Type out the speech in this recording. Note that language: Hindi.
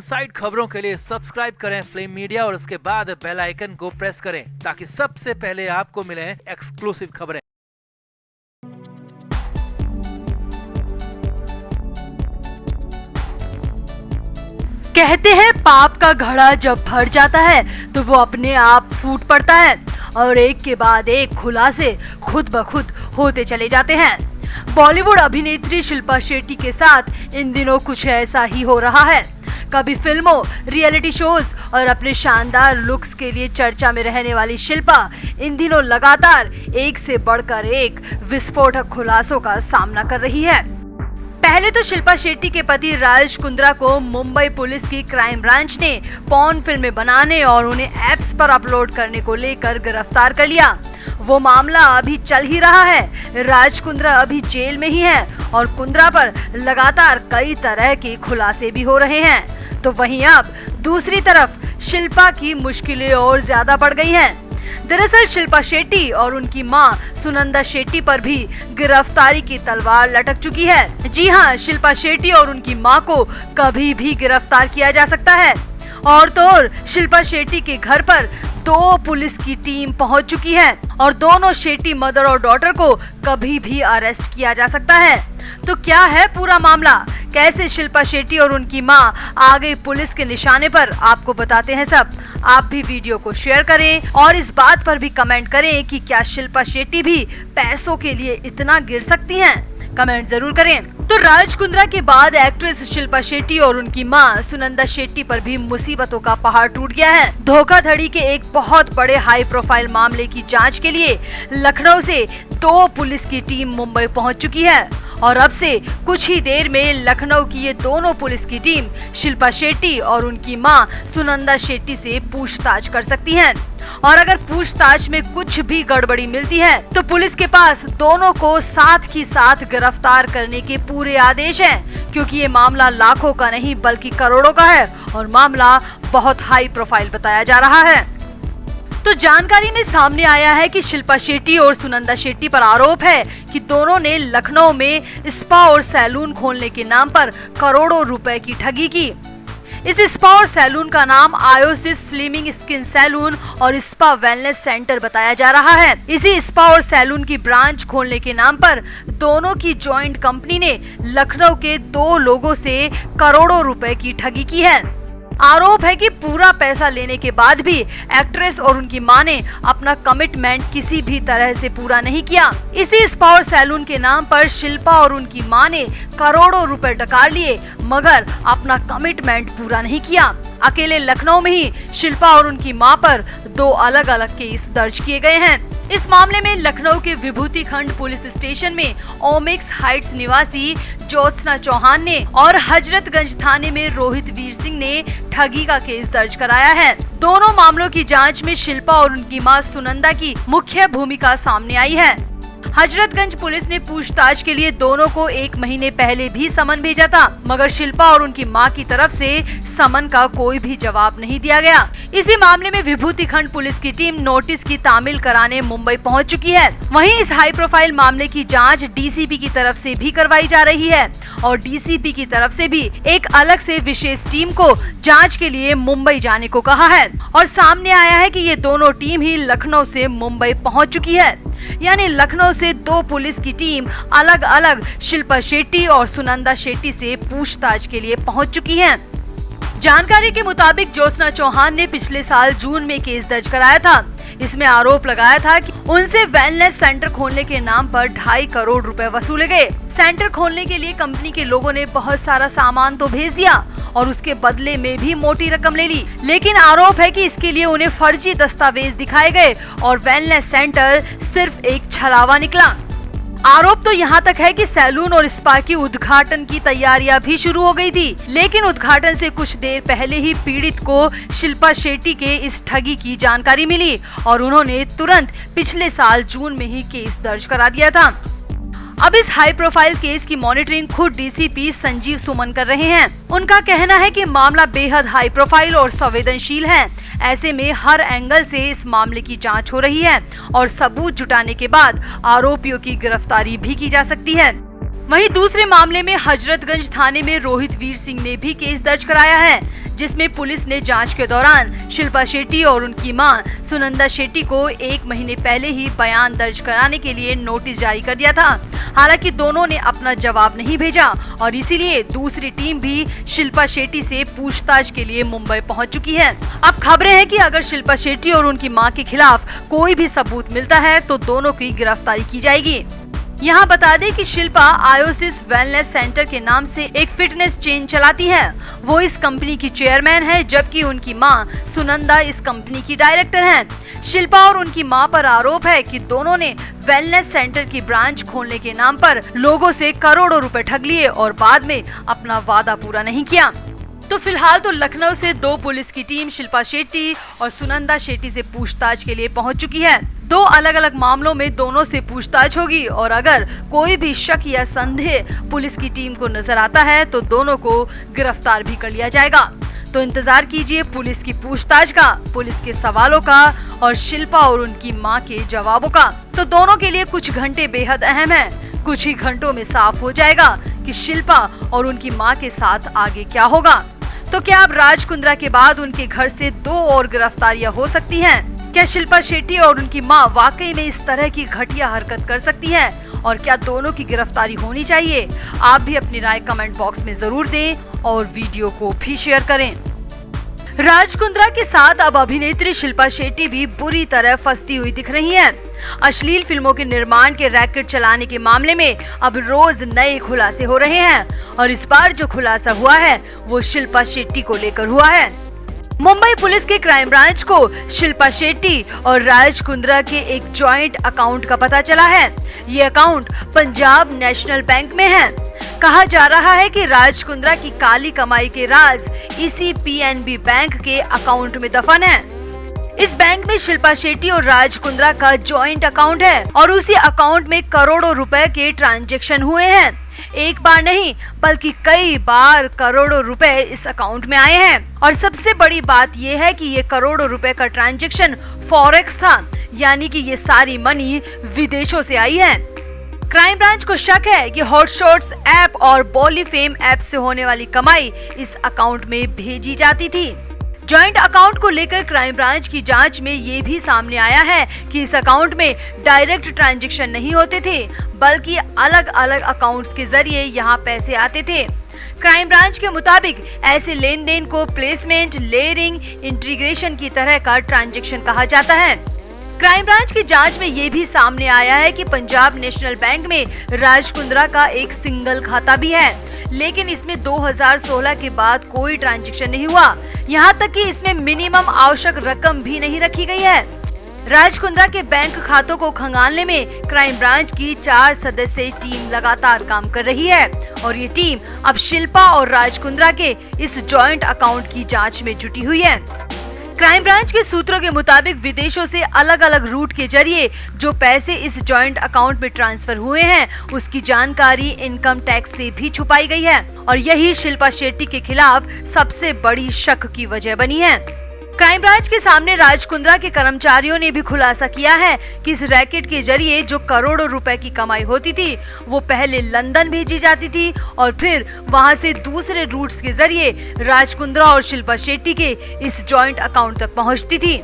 साइड खबरों के लिए सब्सक्राइब करें फ्लेम मीडिया और उसके बाद बेल आइकन को प्रेस करें ताकि सबसे पहले आपको मिले एक्सक्लूसिव खबरें। कहते हैं पाप का घड़ा जब भर जाता है तो वो अपने आप फूट पड़ता है और एक के बाद एक खुलासे खुद ब खुद होते चले जाते हैं। बॉलीवुड अभिनेत्री शिल्पा शेट्टी के साथ इन दिनों कुछ ऐसा ही हो रहा है। कभी फिल्मों, रियलिटी शोज और अपने शानदार लुक्स के लिए चर्चा में रहने वाली शिल्पा इन दिनों लगातार एक से बढ़कर एक विस्फोटक खुलासों का सामना कर रही है। पहले तो शिल्पा शेट्टी के पति राज कुंद्रा को मुंबई पुलिस की क्राइम ब्रांच ने पॉर्न फिल्में बनाने और उन्हें ऐप्स पर अपलोड करने को लेकर गिरफ्तार कर लिया। वो मामला अभी चल ही रहा है। राज कुंद्रा अभी जेल में ही है और कुंद्रा पर लगातार कई तरह के खुलासे भी हो रहे हैं। तो वहीं अब दूसरी तरफ शिल्पा की मुश्किलें और ज्यादा बढ़ गई हैं। दरअसल शिल्पा शेट्टी और उनकी मां सुनंदा शेट्टी पर भी गिरफ्तारी की तलवार लटक चुकी है। जी हां, शिल्पा शेट्टी और उनकी मां को कभी भी गिरफ्तार किया जा सकता है। और तो और शिल्पा शेट्टी के घर पर 2 पुलिस की टीम पहुंच चुकी है और दोनों शेट्टी मदर और डॉटर को कभी भी अरेस्ट किया जा सकता है। तो क्या है पूरा मामला, कैसे शिल्पा शेट्टी और उनकी मां आ गई पुलिस के निशाने पर, आपको बताते हैं सब। आप भी वीडियो को शेयर करें और इस बात पर भी कमेंट करें कि क्या शिल्पा शेट्टी भी पैसों के लिए इतना गिर सकती हैं? कमेंट जरूर करें। तो राज कुंद्रा के बाद एक्ट्रेस शिल्पा शेट्टी और उनकी मां सुनंदा शेट्टी पर भी मुसीबतों का पहाड़ टूट गया है। धोखाधड़ी के एक बहुत बड़े हाई प्रोफाइल मामले की जांच के लिए लखनऊ से 2 पुलिस की टीम मुंबई पहुंच चुकी है और अब से कुछ ही देर में लखनऊ की ये दोनों पुलिस की टीम शिल्पा शेट्टी और उनकी मां सुनंदा शेट्टी से पूछताछ कर सकती है। और अगर पूछताछ में कुछ भी गड़बड़ी मिलती है तो पुलिस के पास दोनों को साथ ही साथ गिरफ्तार करने के पूरे आदेश हैं, क्योंकि ये मामला लाखों का नहीं बल्कि करोड़ों का है और मामला बहुत हाई प्रोफाइल बताया जा रहा है। तो जानकारी में सामने आया है कि शिल्पा शेट्टी और सुनंदा शेट्टी पर आरोप है कि दोनों ने लखनऊ में स्पा और सैलून खोलने के नाम पर करोड़ों रुपए की ठगी की। इस स्पा और सैलून का नाम आयोसिस स्लिमिंग स्किन सैलून और स्पा वेलनेस सेंटर बताया जा रहा है। इसी स्पा और सैलून की ब्रांच खोलने के नाम पर दोनों की जॉइंट कंपनी ने लखनऊ के 2 लोगों से करोड़ों रुपए की ठगी की है। आरोप है कि पूरा पैसा लेने के बाद भी एक्ट्रेस और उनकी मां ने अपना कमिटमेंट किसी भी तरह से पूरा नहीं किया। इसी स्पा और सैलून के नाम पर शिल्पा और उनकी मां ने करोड़ों रुपए डकार लिए मगर अपना कमिटमेंट पूरा नहीं किया। अकेले लखनऊ में ही शिल्पा और उनकी मां पर 2 अलग अलग केस दर्ज किए गए हैं। इस मामले में लखनऊ के विभूति खंड पुलिस स्टेशन में ओमिक्स हाइट्स निवासी ज्योत्सना चौहान ने और हजरतगंज थाने में रोहित वीर सिंह ने ठगी का केस दर्ज कराया है। दोनों मामलों की जांच में शिल्पा और उनकी मां सुनंदा की मुख्य भूमिका सामने आई है। हजरतगंज पुलिस ने पूछताछ के लिए दोनों को 1 महीने पहले भी समन भेजा था मगर शिल्पा और उनकी मां की तरफ से समन का कोई भी जवाब नहीं दिया गया। इसी मामले में विभूति खंड पुलिस की टीम नोटिस की तामील कराने मुंबई पहुंच चुकी है। वहीं इस हाई प्रोफाइल मामले की जांच डीसीपी की तरफ से भी करवाई जा रही है और डीसीपी की तरफ से भी एक अलग से विशेष टीम को जांच के लिए मुंबई जाने को कहा है। और सामने आया है कि ये दोनों टीम ही लखनऊ से मुंबई पहुंच चुकी है, यानी लखनऊ से 2 पुलिस की टीम अलग अलग शिल्पा शेट्टी और सुनंदा शेट्टी से पूछताछ के लिए पहुंच चुकी हैं। जानकारी के मुताबिक ज्योत्सना चौहान ने पिछले साल जून में केस दर्ज कराया था। इसमें आरोप लगाया था कि उनसे वेलनेस सेंटर खोलने के नाम पर 2.5 करोड़ रुपए वसूले गए। सेंटर खोलने के लिए कंपनी के लोगों ने बहुत सारा सामान तो भेज दिया और उसके बदले में भी मोटी रकम ले ली, लेकिन आरोप है कि इसके लिए उन्हें फर्जी दस्तावेज दिखाए गए और वेलनेस सेंटर सिर्फ एक छलावा निकला। आरोप तो यहाँ तक है कि सैलून और स्पा की उद्घाटन की तैयारियां भी शुरू हो गई थी, लेकिन उद्घाटन से कुछ देर पहले ही पीड़ित को शिल्पा शेट्टी के इस ठगी की जानकारी मिली और उन्होंने तुरंत पिछले साल जून में ही केस दर्ज करा दिया था। अब इस हाई प्रोफाइल केस की मॉनिटरिंग खुद डीसीपी संजीव सुमन कर रहे हैं। उनका कहना है कि मामला बेहद हाई प्रोफाइल और संवेदनशील है। ऐसे में हर एंगल से इस मामले की जांच हो रही है और सबूत जुटाने के बाद आरोपियों की गिरफ्तारी भी की जा सकती है। वहीं दूसरे मामले में हजरतगंज थाने में रोहित वीर सिंह ने भी केस दर्ज कराया है, जिसमें पुलिस ने जांच के दौरान शिल्पा शेट्टी और उनकी मां सुनंदा शेट्टी को 1 महीने पहले ही बयान दर्ज कराने के लिए नोटिस जारी कर दिया था। हालांकि दोनों ने अपना जवाब नहीं भेजा और इसीलिए दूसरी टीम भी शिल्पा शेट्टी से पूछताछ के लिए मुंबई पहुंच चुकी है। अब खबरें हैं कि अगर शिल्पा शेट्टी और उनकी मां के खिलाफ कोई भी सबूत मिलता है तो दोनों की गिरफ्तारी की जाएगी। यहाँ बता दें कि शिल्पा आयोसिस वेलनेस सेंटर के नाम से एक फिटनेस चेन चलाती है। वो इस कंपनी की चेयरमैन है, जबकि उनकी मां सुनंदा इस कंपनी की डायरेक्टर हैं। शिल्पा और उनकी मां पर आरोप है कि दोनों ने वेलनेस सेंटर की ब्रांच खोलने के नाम पर लोगों से करोड़ों रुपए ठग लिए और बाद में अपना वादा पूरा नहीं किया। तो फिलहाल तो लखनऊ से 2 पुलिस की टीम शिल्पा शेट्टी और सुनंदा शेट्टी से पूछताछ के लिए पहुंच चुकी है। 2 अलग-अलग मामलों में दोनों से पूछताछ होगी और अगर कोई भी शक या संदेह पुलिस की टीम को नजर आता है तो दोनों को गिरफ्तार भी कर लिया जाएगा। तो इंतजार कीजिए पुलिस की पूछताछ का, पुलिस के सवालों का और शिल्पा और उनकी मां के जवाबों का। तो दोनों के लिए कुछ घंटे बेहद अहम है। कुछ ही घंटों में साफ हो जाएगा कि शिल्पा और उनकी मां के साथ आगे क्या होगा। तो क्या अब राज कुंद्रा के बाद उनके घर से 2 और गिरफ्तारियां हो सकती हैं? क्या शिल्पा शेट्टी और उनकी मां वाकई में इस तरह की घटिया हरकत कर सकती हैं? और क्या दोनों की गिरफ्तारी होनी चाहिए? आप भी अपनी राय कमेंट बॉक्स में जरूर दें और वीडियो को भी शेयर करें। राज कुंद्रा के साथ अब अभिनेत्री शिल्पा शेट्टी भी बुरी तरह फंसती हुई दिख रही हैं। अश्लील फिल्मों के निर्माण के रैकेट चलाने के मामले में अब रोज नए खुलासे हो रहे हैं और इस बार जो खुलासा हुआ है वो शिल्पा शेट्टी को लेकर हुआ है। मुंबई पुलिस के क्राइम ब्रांच को शिल्पा शेट्टी और राज कुंद्रा के एक जॉइंट अकाउंट का पता चला है। ये अकाउंट पंजाब नेशनल बैंक में है। कहा जा रहा है कि राज कुंद्रा की काली कमाई के राज इसी पीएनबी बैंक के अकाउंट में दफन है। इस बैंक में शिल्पा शेट्टी और राज कुंद्रा का जॉइंट अकाउंट है और उसी अकाउंट में करोड़ों रुपए के ट्रांजैक्शन हुए हैं। एक बार नहीं बल्कि कई बार करोड़ों रुपए इस अकाउंट में आए हैं और सबसे बड़ी बात ये है कि ये करोड़ों रुपए का ट्रांजैक्शन फॉरेक्स था, यानी कि ये सारी मनी विदेशों से आई है। क्राइम ब्रांच को शक है कि हॉटशॉट्स ऐप और बॉलीफेम ऐप से होने वाली कमाई इस अकाउंट में भेजी जाती थी। जॉइंट अकाउंट को लेकर क्राइम ब्रांच की जांच में ये भी सामने आया है कि इस अकाउंट में डायरेक्ट ट्रांजैक्शन नहीं होते थे, बल्कि अलग अलग अकाउंट्स के जरिए यहाँ पैसे आते थे। क्राइम ब्रांच के मुताबिक ऐसे लेन देन को प्लेसमेंट, लेयरिंग, इंटीग्रेशन की तरह का ट्रांजैक्शन कहा जाता है। क्राइम ब्रांच की जांच में ये भी सामने आया है कि पंजाब नेशनल बैंक में राज कुंद्रा का एक सिंगल खाता भी है, लेकिन इसमें 2016 के बाद कोई ट्रांजैक्शन नहीं हुआ। यहाँ तक कि इसमें मिनिमम आवश्यक रकम भी नहीं रखी गई है। राज कुंद्रा के बैंक खातों को खंगालने में क्राइम ब्रांच की 4 सदस्यीय टीम लगातार काम कर रही है और ये टीम अब शिल्पा और राज कुंद्रा के इस जॉइंट अकाउंट की जाँच में जुटी हुई है। क्राइम ब्रांच के सूत्रों के मुताबिक विदेशों से अलग अलग रूट के जरिए जो पैसे इस जॉइंट अकाउंट में ट्रांसफर हुए हैं उसकी जानकारी इनकम टैक्स से भी छुपाई गई है और यही शिल्पा शेट्टी के खिलाफ सबसे बड़ी शक की वजह बनी है। क्राइम ब्रांच के सामने राज कुंद्रा के कर्मचारियों ने भी खुलासा किया है कि इस रैकेट के जरिए जो करोड़ों रुपए की कमाई होती थी वो पहले लंदन भेजी जाती थी और फिर वहां से दूसरे रूट्स के जरिए राज कुंद्रा और शिल्पा शेट्टी के इस जॉइंट अकाउंट तक पहुंचती थी।